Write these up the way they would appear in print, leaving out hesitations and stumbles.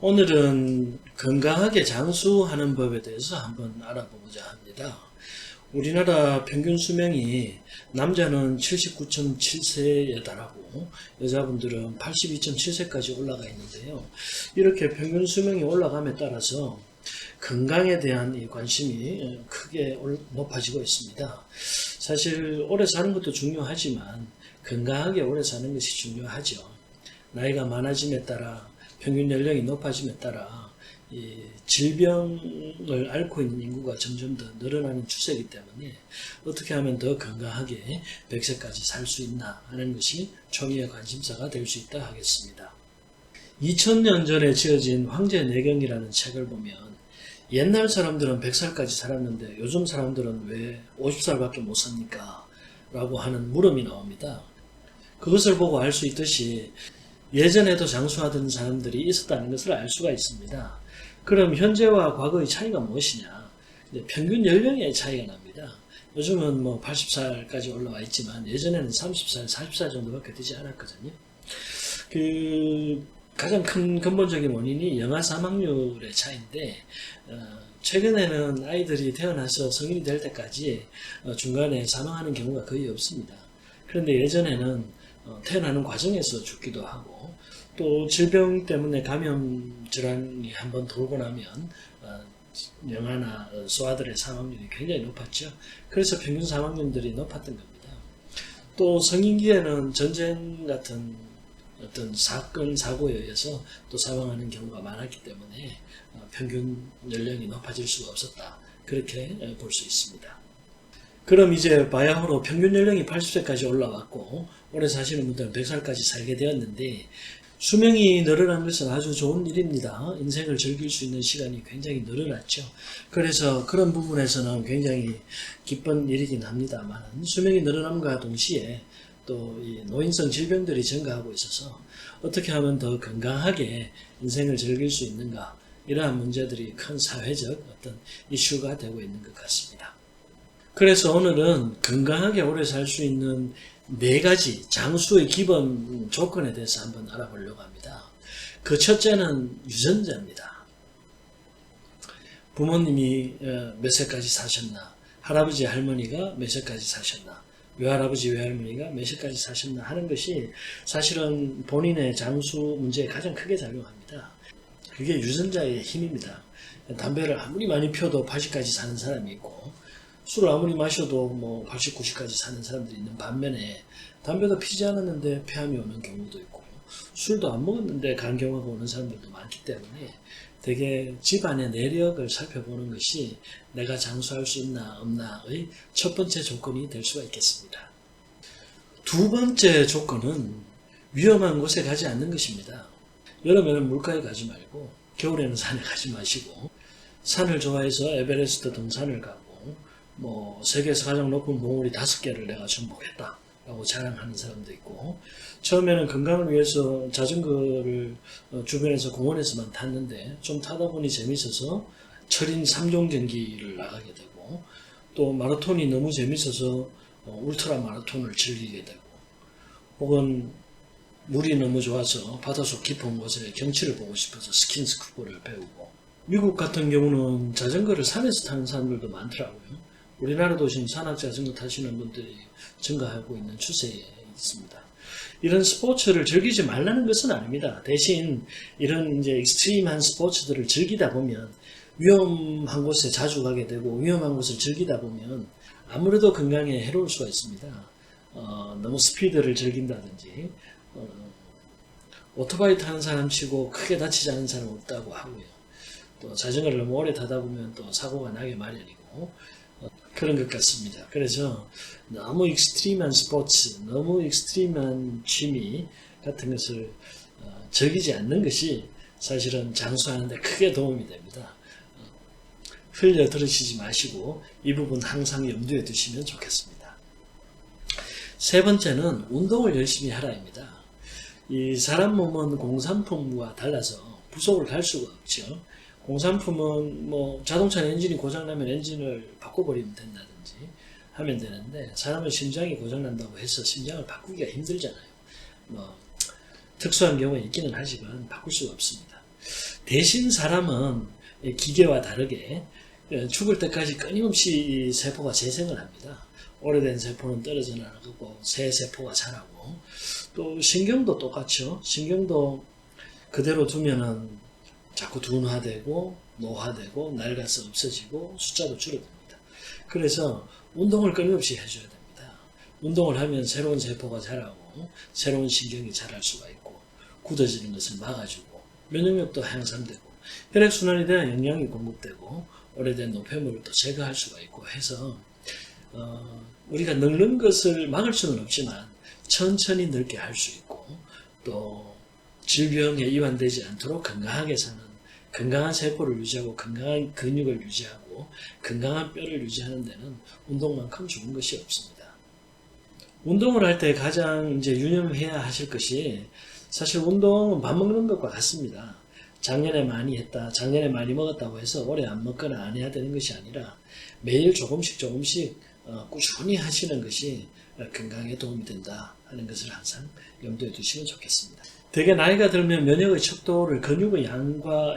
오늘은 건강하게 장수하는 법에 대해서 한번 알아보고자 합니다. 우리나라 평균 수명이 남자는 79.7세에 달하고 여자분들은 82.7세까지 올라가 있는데요. 이렇게 평균 수명이 올라감에 따라서 건강에 대한 이 관심이 크게 높아지고 있습니다. 사실 오래 사는 것도 중요하지만 건강하게 오래 사는 것이 중요하죠. 나이가 많아짐에 따라 평균 연령이 높아짐에 따라 이 질병을 앓고 있는 인구가 점점 더 늘어나는 추세이기 때문에 어떻게 하면 더 건강하게 100세까지 살 수 있나 하는 것이 초미의 관심사가 될 수 있다 하겠습니다. 2000년 전에 지어진 황제내경이라는 책을 보면 옛날 사람들은 100살까지 살았는데 요즘 사람들은 왜 50살밖에 못 삽니까? 라고 하는 물음이 나옵니다. 그것을 보고 알 수 있듯이 예전에도 장수하던 사람들이 있었다는 것을 알 수가 있습니다. 그럼 현재와 과거의 차이가 무엇이냐? 평균 연령의 차이가 납니다. 요즘은 80살까지 올라와 있지만 예전에는 30살, 40살 정도밖에 되지 않았거든요. 가장 큰 근본적인 원인이 영아 사망률의 차이인데 최근에는 아이들이 태어나서 성인이 될 때까지 중간에 사망하는 경우가 거의 없습니다. 그런데 예전에는 태어나는 과정에서 죽기도 하고 또 질병 때문에 감염 질환이 한번 돌고 나면 영아나 소아들의 사망률이 굉장히 높았죠. 그래서 평균 사망률들이 높았던 겁니다. 또 성인기에는 전쟁 같은 어떤 사건, 사고에 의해서 또 사망하는 경우가 많았기 때문에 평균 연령이 높아질 수가 없었다. 그렇게 볼 수 있습니다. 그럼 이제 바야흐로 평균 연령이 80세까지 올라왔고 오래 사시는 분들은 100살까지 살게 되었는데 수명이 늘어난 것은 아주 좋은 일입니다. 인생을 즐길 수 있는 시간이 굉장히 늘어났죠. 그래서 그런 부분에서는 굉장히 기쁜 일이긴 합니다만 수명이 늘어남과 동시에 또 이 노인성 질병들이 증가하고 있어서 어떻게 하면 더 건강하게 인생을 즐길 수 있는가 이러한 문제들이 큰 사회적 어떤 이슈가 되고 있는 것 같습니다. 그래서 오늘은 건강하게 오래 살 수 있는 4가지 장수의 기본 조건에 대해서 한번 알아보려고 합니다. 그 첫째는 유전자입니다. 부모님이 몇 세까지 사셨나, 할아버지 할머니가 몇 세까지 사셨나, 외할아버지 외할머니가 몇 세까지 사셨나 하는 것이 사실은 본인의 장수 문제에 가장 크게 작용합니다. 그게 유전자의 힘입니다. 담배를 아무리 많이 피워도 80까지 사는 사람이 있고 술을 아무리 마셔도 80, 90까지 사는 사람들이 있는 반면에 담배도 피지 않았는데 폐암이 오는 경우도 있고 술도 안 먹었는데 간경화가 오는 사람들도 많기 때문에 되게 집안의 내력을 살펴보는 것이 내가 장수할 수 있나 없나의 첫 번째 조건이 될 수가 있겠습니다. 두 번째 조건은 위험한 곳에 가지 않는 것입니다. 여름에는 물가에 가지 말고 겨울에는 산에 가지 마시고 산을 좋아해서 에베레스트 등산을 가고 세계에서 가장 높은 봉우리 5개를 내가 정복했다 라고 자랑하는 사람도 있고 처음에는 건강을 위해서 자전거를 주변에서 공원에서만 탔는데 좀 타다 보니 재밌어서 철인 3종 경기를 나가게 되고 또 마라톤이 너무 재밌어서 울트라 마라톤을 즐기게 되고 혹은 물이 너무 좋아서 바닷속 깊은 곳에 경치를 보고 싶어서 스킨스쿠버를 배우고 미국 같은 경우는 자전거를 산에서 타는 사람들도 많더라고요. 우리나라도 지금 산악자전거 타시는 분들이 증가하고 있는 추세에 있습니다. 이런 스포츠를 즐기지 말라는 것은 아닙니다. 대신 이런 이제 익스트림한 스포츠들을 즐기다 보면 위험한 곳에 자주 가게 되고 위험한 곳을 즐기다 보면 아무래도 건강에 해로울 수가 있습니다. 너무 스피드를 즐긴다든지 오토바이 타는 사람 치고 크게 다치지 않은 사람 없다고 하고요. 또 자전거를 너무 오래 타다 보면 또 사고가 나게 마련이고 그런 것 같습니다. 그래서 너무 익스트림한 스포츠, 너무 익스트림한 취미 같은 것을 즐기지 않는 것이 사실은 장수하는 데 크게 도움이 됩니다. 흘려 들으시지 마시고 이 부분 항상 염두에 두시면 좋겠습니다. 세 번째는 운동을 열심히 하라입니다. 이 사람 몸은 공산품과 달라서 부속을 갈 수가 없죠. 공산품은 자동차 엔진이 고장나면 엔진을 바꿔버리면 된다든지 하면 되는데 사람의 심장이 고장난다고 해서 심장을 바꾸기가 힘들잖아요. 특수한 경우에 있기는 하지만 바꿀 수가 없습니다. 대신 사람은 기계와 다르게 죽을 때까지 끊임없이 세포가 재생을 합니다. 오래된 세포는 떨어져 나가고 새 세포가 자라고, 또 신경도 똑같죠. 신경도 그대로 두면은 자꾸 둔화되고 노화되고 낡아서 없어지고 숫자도 줄어듭니다. 그래서 운동을 끊임없이 해줘야 됩니다. 운동을 하면 새로운 세포가 자라고 새로운 신경이 자랄 수가 있고, 굳어지는 것을 막아주고 면역력도 향상되고 혈액순환에 대한 영양이 공급되고 오래된 노폐물을 또 제거할 수가 있고 해서 우리가 늙는 것을 막을 수는 없지만 천천히 늙게 할 수 있고, 또 질병에 이완되지 않도록 건강하게 사는, 건강한 세포를 유지하고 건강한 근육을 유지하고 건강한 뼈를 유지하는 데는 운동만큼 좋은 것이 없습니다. 운동을 할 때 가장 이제 유념해야 하실 것이, 사실 운동은 밥 먹는 것과 같습니다. 작년에 많이 했다, 작년에 많이 먹었다고 해서 올해 안 먹거나 안 해야 되는 것이 아니라 매일 조금씩 꾸준히 하시는 것이 건강에 도움이 된다 하는 것을 항상 염두에 두시면 좋겠습니다. 되게 나이가 들면 면역의 척도를 근육의 양과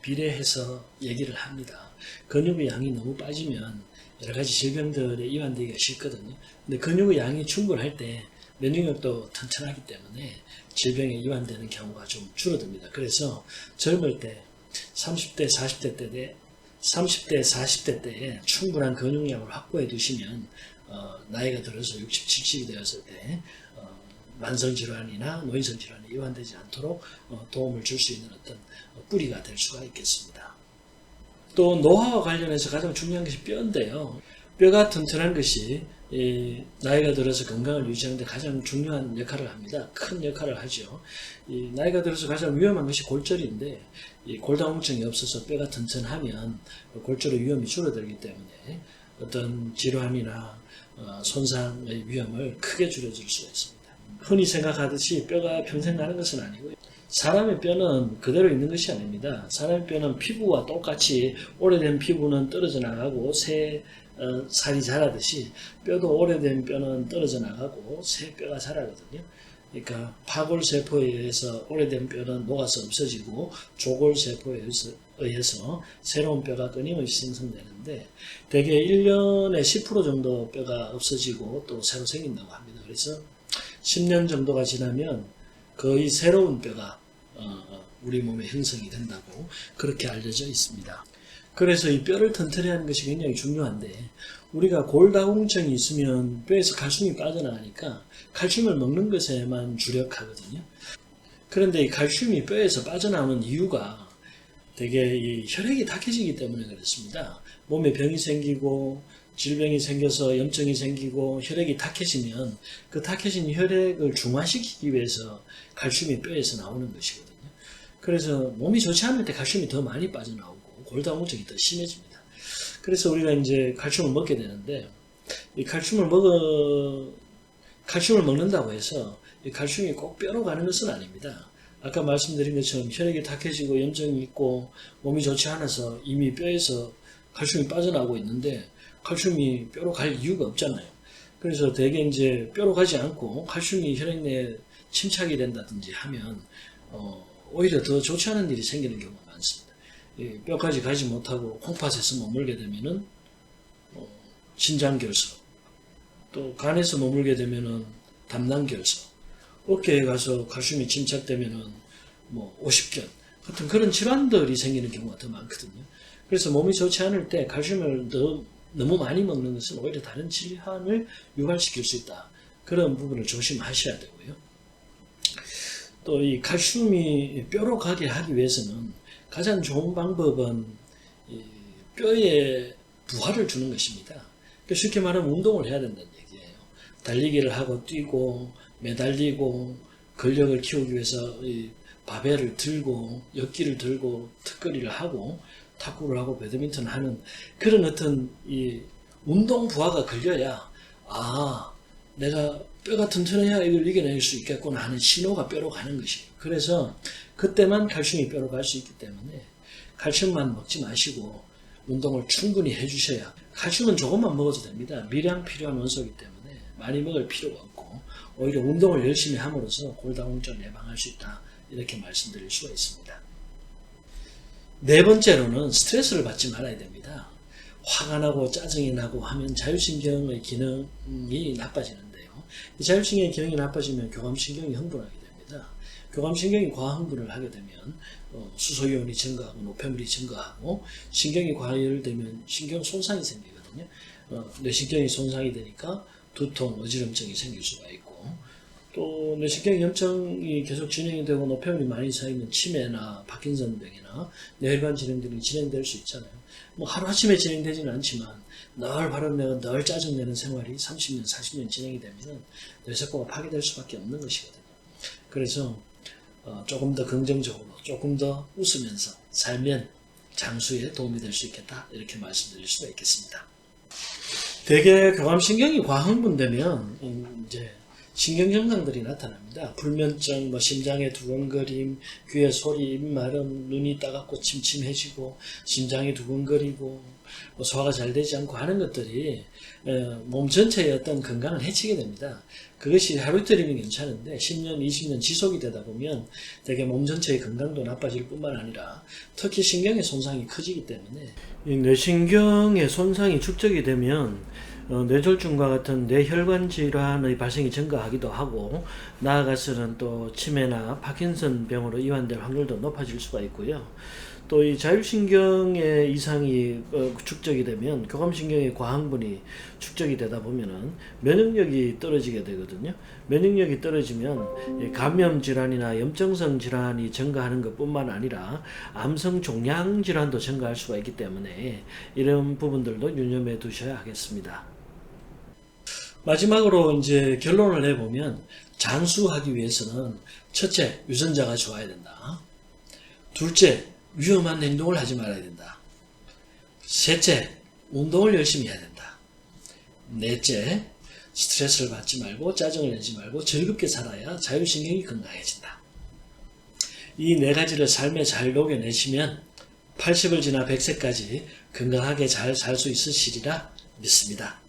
비례해서 얘기를 합니다. 근육의 양이 너무 빠지면 여러 가지 질병들에 이완되기가 쉽거든요. 근데 근육의 양이 충분할 때 면역력도 튼튼하기 때문에 질병에 이완되는 경우가 좀 줄어듭니다. 그래서 젊을 때 30대, 40대 때에 충분한 근육량을 확보해 두시면 나이가 들어서 60, 70이 되었을 때 만성질환이나 노인성질환이 이완되지 않도록 도움을 줄 수 있는 어떤 뿌리가 될 수가 있겠습니다. 또 노화와 관련해서 가장 중요한 것이 뼈인데요. 뼈가 튼튼한 것이 나이가 들어서 건강을 유지하는 데 가장 중요한 역할을 합니다. 큰 역할을 하죠. 나이가 들어서 가장 위험한 것이 골절인데, 골다공증이 없어서 뼈가 튼튼하면 골절의 위험이 줄어들기 때문에 어떤 질환이나 손상의 위험을 크게 줄여줄 수가 있습니다. 흔히 생각하듯이 뼈가 평생 가는 것은 아니고요. 사람의 뼈는 그대로 있는 것이 아닙니다. 사람의 뼈는 피부와 똑같이 오래된 피부는 떨어져 나가고 새 살이 자라듯이 뼈도 오래된 뼈는 떨어져 나가고 새 뼈가 자라거든요. 그러니까 파골세포에 의해서 오래된 뼈는 녹아서 없어지고 조골세포에 의해서 새로운 뼈가 끊임없이 생성되는데, 대개 1년에 10% 정도 뼈가 없어지고 또 새로 생긴다고 합니다. 그래서 10년 정도가 지나면 거의 새로운 뼈가 우리 몸에 형성이 된다고 그렇게 알려져 있습니다. 그래서 이 뼈를 튼튼히 하는 것이 굉장히 중요한데, 우리가 골다공증이 있으면 뼈에서 칼슘이 빠져나가니까 칼슘을 먹는 것에만 주력하거든요. 그런데 이 칼슘이 뼈에서 빠져나오는 이유가 되게 이 혈액이 탁해지기 때문에 그렇습니다. 몸에 병이 생기고 질병이 생겨서 염증이 생기고 혈액이 탁해지면 그 탁해진 혈액을 중화시키기 위해서 칼슘이 뼈에서 나오는 것이거든요. 그래서 몸이 좋지 않을 때 칼슘이 더 많이 빠져나오고 골다공증이 더 심해집니다. 그래서 우리가 이제 칼슘을 먹게 되는데, 이 칼슘을 먹는다고 해서 이 칼슘이 꼭 뼈로 가는 것은 아닙니다. 아까 말씀드린 것처럼 혈액이 탁해지고 염증이 있고 몸이 좋지 않아서 이미 뼈에서 칼슘이 빠져나오고 있는데 칼슘이 뼈로 갈 이유가 없잖아요. 그래서 대개 이제 뼈로 가지 않고 칼슘이 혈액 내에 침착이 된다든지 하면 오히려 더 좋지 않은 일이 생기는 경우가 많습니다. 뼈까지 가지 못하고 콩팥에서 머물게 되면은 신장결석, 또 간에서 머물게 되면은 담낭결석, 어깨에 가서 칼슘이 침착되면은 오십견 같은 그런 질환들이 생기는 경우가 더 많거든요. 그래서 몸이 좋지 않을 때 칼슘을 너무 많이 먹는 것은 오히려 다른 질환을 유발시킬 수 있다. 그런 부분을 조심하셔야 되고요. 또 이 칼슘이 뼈로 가게 하기 위해서는 가장 좋은 방법은 뼈에 부하를 주는 것입니다. 그러니까 쉽게 말하면 운동을 해야 된다는 얘기예요. 달리기를 하고 뛰고 매달리고 근력을 키우기 위해서 바벨을 들고 역기를 들고 턱걸이를 하고 탁구를 하고 배드민턴을 하는 그런 어떤 이 운동 부하가 걸려야 내가 뼈가 튼튼해야 이걸 이겨낼 수 있겠구나 하는 신호가 뼈로 가는 것이에요. 그래서 그때만 칼슘이 뼈로 갈 수 있기 때문에 칼슘만 먹지 마시고 운동을 충분히 해주셔야, 칼슘은 조금만 먹어도 됩니다. 미량 필요한 원소이기 때문에 많이 먹을 필요가 없고 오히려 운동을 열심히 함으로써 골다공증을 예방할 수 있다, 이렇게 말씀드릴 수가 있습니다. 네 번째로는 스트레스를 받지 말아야 됩니다. 화가 나고 짜증이 나고 하면 자율신경의 기능이 나빠지는데요. 이 자율신경의 기능이 나빠지면 교감신경이 흥분하게 됩니다. 교감신경이 과흥분을 하게 되면 수소이온이 증가하고 노폐물이 증가하고 신경이 과열되면 신경 손상이 생기거든요. 뇌신경이 손상이 되니까 두통, 어지럼증이 생길 수가 있고, 또 뇌신경 염증이 계속 진행이 되고 노폐물이 많이 쌓이면 치매나 파킨슨병이나 뇌혈관 질환들이 진행될 수 있잖아요. 뭐 하루아침에 진행되지는 않지만 늘 발언내고 늘 짜증내는 생활이 30년, 40년 진행이 되면 뇌세포가 파괴될 수밖에 없는 것이거든요. 그래서 조금 더 긍정적으로, 조금 더 웃으면서 살면 장수에 도움이 될 수 있겠다, 이렇게 말씀드릴 수가 있겠습니다. 대개 교감신경이 과흥분되면 이제 신경증상들이 나타납니다. 불면증, 심장의 두근거림, 귀에 소리, 입 마름, 눈이 따갑고 침침해지고, 심장이 두근거리고, 소화가 잘 되지 않고 하는 것들이 몸 전체의 어떤 건강을 해치게 됩니다. 그것이 하루 이틀이면 괜찮은데 10년, 20년 지속이 되다 보면 되게 몸 전체의 건강도 나빠질 뿐만 아니라 특히 신경의 손상이 커지기 때문에, 이 뇌신경의 손상이 축적이 되면 뇌졸중과 같은 뇌혈관 질환의 발생이 증가하기도 하고, 나아가서는 또 치매나 파킨슨 병으로 이완될 확률도 높아질 수가 있고요. 또 이 자율신경의 이상이 축적이 되면 교감신경의 과흥분이 축적이 되다 보면은 면역력이 떨어지게 되거든요. 면역력이 떨어지면 감염 질환이나 염증성 질환이 증가하는 것뿐만 아니라 암성 종양 질환도 증가할 수가 있기 때문에 이런 부분들도 유념해 두셔야 하겠습니다. 마지막으로 이제 결론을 내보면, 장수하기 위해서는 첫째, 유전자가 좋아야 된다. 둘째, 위험한 행동을 하지 말아야 된다. 셋째, 운동을 열심히 해야 된다. 넷째, 스트레스를 받지 말고 짜증을 내지 말고 즐겁게 살아야 자율신경이 건강해진다. 이 네 가지를 삶에 잘 녹여내시면 80을 지나 100세까지 건강하게 잘 살 수 있으시리라 믿습니다.